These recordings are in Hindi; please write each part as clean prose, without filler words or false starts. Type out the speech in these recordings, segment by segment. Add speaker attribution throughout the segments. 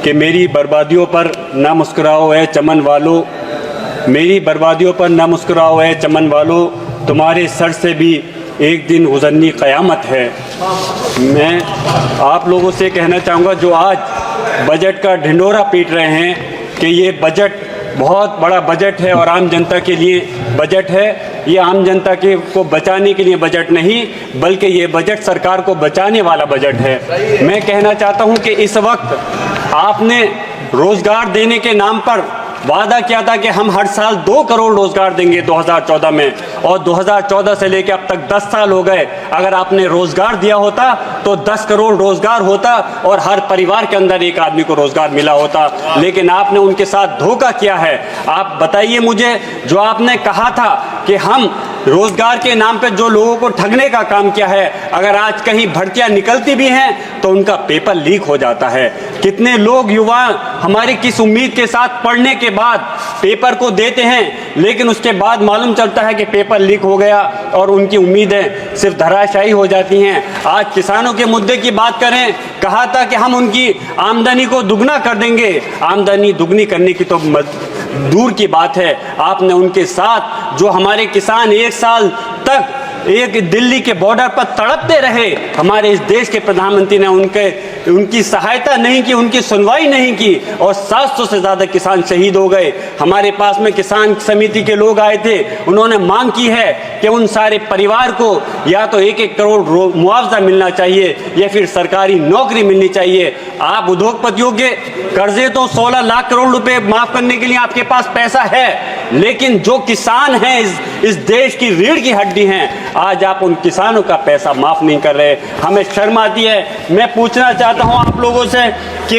Speaker 1: कि मेरी बर्बादियों पर ना मुस्कुराओ ए चमन वालों, मेरी बर्बादियों पर ना मुस्कुराओ ए चमन वालों, तुम्हारे सर से भी एक दिन गुजरनी क़यामत है। मैं आप लोगों से कहना चाहूँगा जो आज बजट का ढिंढोरा पीट रहे हैं कि ये बजट बहुत बड़ा बजट है और आम जनता के लिए बजट है, ये आम जनता के को बचाने के लिए बजट नहीं बल्कि ये बजट सरकार को बचाने वाला बजट है। मैं कहना चाहता हूँ कि इस वक्त आपने रोज़गार देने के नाम पर वादा किया था कि हम हर साल 2 करोड़ रोजगार देंगे 2014 में, और 2014 से लेकर अब तक 10 साल हो गए। अगर आपने रोजगार दिया होता तो 10 करोड़ रोजगार होता और हर परिवार के अंदर एक आदमी को रोजगार मिला होता, लेकिन आपने उनके साथ धोखा किया है। आप बताइए मुझे, जो आपने कहा था कि हम रोजगार के नाम पे जो लोगों को ठगने का काम किया है, अगर आज कहीं भर्तियां निकलती भी हैं तो उनका पेपर लीक हो जाता है। कितने लोग युवा हमारी किस उम्मीद के साथ पढ़ने के बाद पेपर को देते हैं, लेकिन उसके बाद मालूम चलता है कि पेपर लीक हो गया और उनकी उम्मीदें सिर्फ धराशायी हो जाती हैं। आज किसानों के मुद्दे की बात करें, कहा था कि हम उनकी आमदनी को दुगना कर देंगे। आमदनी दुगनी करने की तो दूर की बात है, आपने उनके साथ जो हमारे किसान 1 साल तक एक दिल्ली के बॉर्डर पर तड़पते रहे, हमारे इस देश के प्रधानमंत्री ने उनकी सहायता नहीं की, उनकी सुनवाई नहीं की और 700 से ज़्यादा किसान शहीद हो गए। हमारे पास में किसान समिति के लोग आए थे, उन्होंने मांग की है कि उन सारे परिवार को या तो 1-1 करोड़ मुआवजा मिलना चाहिए या फिर सरकारी नौकरी मिलनी चाहिए। आप उद्योगपतियों के कर्जे तो 16 लाख करोड़ रुपए माफ़ करने के लिए आपके पास पैसा है, लेकिन जो किसान हैं इस देश की रीढ़ की हड्डी हैं, आज आप उन किसानों का पैसा माफ़ नहीं कर रहे। हमें शर्म आती है। मैं पूछना चाहता हूं आप लोगों से कि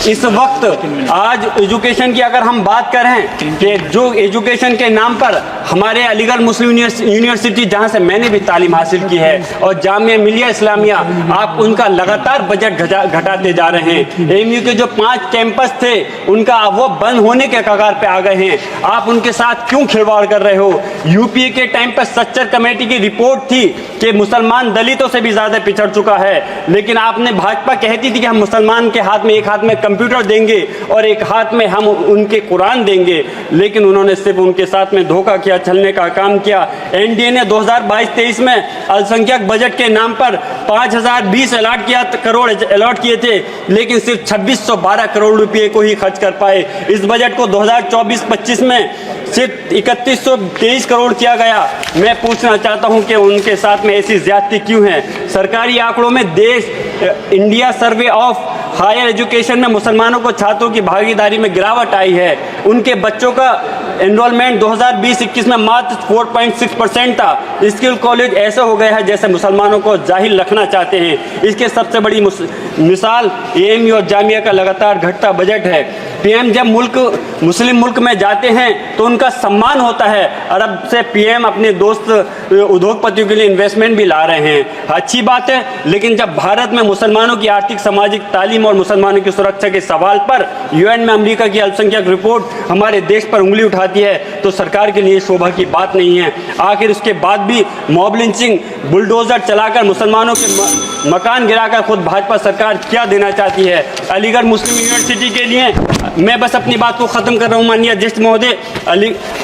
Speaker 1: इस वक्त आज एजुकेशन की अगर हम बात करें कि जो एजुकेशन के नाम पर हमारे अलीगढ़ मुस्लिम यूनिवर्सिटी, जहां से मैंने भी तालीम हासिल की है, और जामिया मिलिया इस्लामिया, आप उनका लगातार बजट घटाते जा रहे हैं। एएमयू के जो 5 कैंपस थे उनका वो बंद होने के कगार पे आ गए हैं। आप उनके साथ क्यों खिलवाड़ कर रहे हो? यूपीए के टाइम पर सच्चर कमेटी की रिपोर्ट थी कि मुसलमान दलितों से भी ज्यादा पिछड़ चुका है, लेकिन आपने भाजपा कहती थी कि हम मुसलमान के हाथ में एक हाथ में कंप्यूटर देंगे और एक हाथ में हम उनके कुरान देंगे, लेकिन उन्होंने सिर्फ उनके साथ में धोखा किया, छलने का काम किया। एनडीए ने 2022-23 में अल्पसंख्यक बजट के नाम पर 5020 करोड़ अलॉट किए थे, लेकिन सिर्फ 2612 करोड़ रुपए को ही खर्च कर पाए। इस बजट को 2024-25 में सिर्फ 3123 करोड़ किया गया। मैं पूछना चाहता हूं कि उनके साथ में ऐसी ज्यादती क्यों है? सरकारी आंकड़ों में India survey of higher education में मुसलमानों को छात्रों की भागीदारी में गिरावट आई है। उनके बच्चों का एनरोलमेंट 2020-21 में मात्र 4.6% था। स्किल कॉलेज ऐसा हो गया है जैसे मुसलमानों को जाहिल रखना चाहते हैं। इसके सबसे बड़ी मिसाल एएमयू और जामिया का लगातार घटता बजट है। पीएम जब मुस्लिम मुल्क में जाते हैं तो उनका सम्मान होता है। अरब से पीएम अपने दोस्त उद्योगपतियों के लिए इन्वेस्टमेंट भी ला रहे हैं, अच्छी बात है, लेकिन जब भारत में मुसलमानों की आर्थिक, सामाजिक, तालीम और मुसलमानों की सुरक्षा के सवाल पर यूएन में अमेरिका की अल्पसंख्यक रिपोर्ट हमारे देश पर उंगली उठाती है तो सरकार के लिए शोभा की बात नहीं है। आखिर उसके बाद भी मॉब लिंचिंग, बुलडोजर चलाकर मुसलमानों के मकान गिराकर खुद भाजपा सरकार क्या देना चाहती है? अलीगढ़ मुस्लिम यूनिवर्सिटी के लिए मैं बस अपनी बात को ख़त्म कर रहा हूँ। माननीय अध्यक्ष महोदय,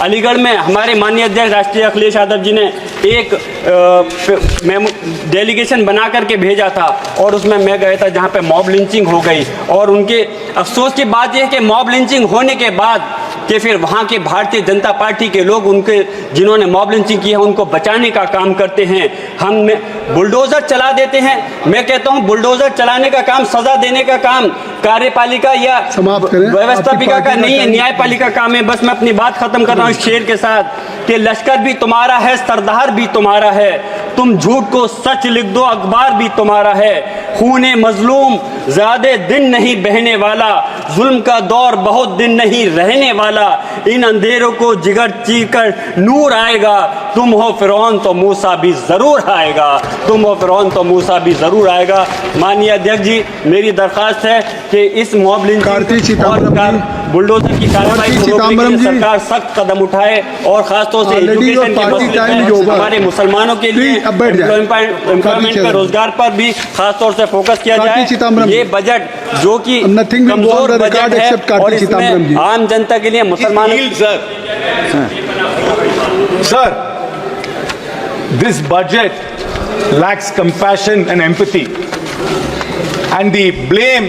Speaker 1: अलीगढ़ में हमारे माननीय अध्यक्ष राष्ट्रीय अखिलेश यादव जी ने एक डेलीगेशन बना करके भेजा था और उसमें मैं गया था जहाँ पे मॉब लिंचिंग हो गई, और उनके अफसोस की बात यह है कि मॉब लिंचिंग होने के बाद कि फिर वहाँ के भारतीय जनता पार्टी के लोग उनके जिन्होंने मॉब लिंचिंग की है उनको बचाने का काम करते हैं। हम बुलडोजर चला देते हैं। मैं कहता हूँ बुलडोजर चलाने का काम, सजा देने का काम कार्यपालिका या व्यवस्थापिका का नहीं है, न्यायपालिका काम है। बस मैं अपनी बात खत्म कर रहा हूँ इस शेर के साथ कि लश्कर भी तुम्हारा है, सरदार भी तुम्हारा है, तुम झूठ को सच लिख दो, अखबार भी तुम्हारा है। खूने मजलूम ज्यादा दिन नहीं बहने वाला, जुल्म का दौर बहुत दिन नहीं रहने वाला, इन अंधेरों को जिगर चीर कर नूर आएगा। तुम हो फिरौन तो मूसा भी जरूर आएगा, तुम हो फिरौन तो मूसा भी जरूर आएगा। माननीय अध्यक्ष जी, मेरी दरख्वास्त है कि इस मॉब लिंचिंग बुलडोजर की कार्रवाई को रोकने के लिए सरकार सख्त कदम उठाए और खासतौर से एजुकेशन के मसले पर हमारे मुसलमानों के लिए एम्प्लॉयमेंट पर, रोजगार पर भी खासतौर से फोकस किया जाए। ये बजट जो कि कमजोर बजट है और इसमें आम जनता के लिए मुसलमानों
Speaker 2: Sir, this budget lacks compassion and empathy, and the blame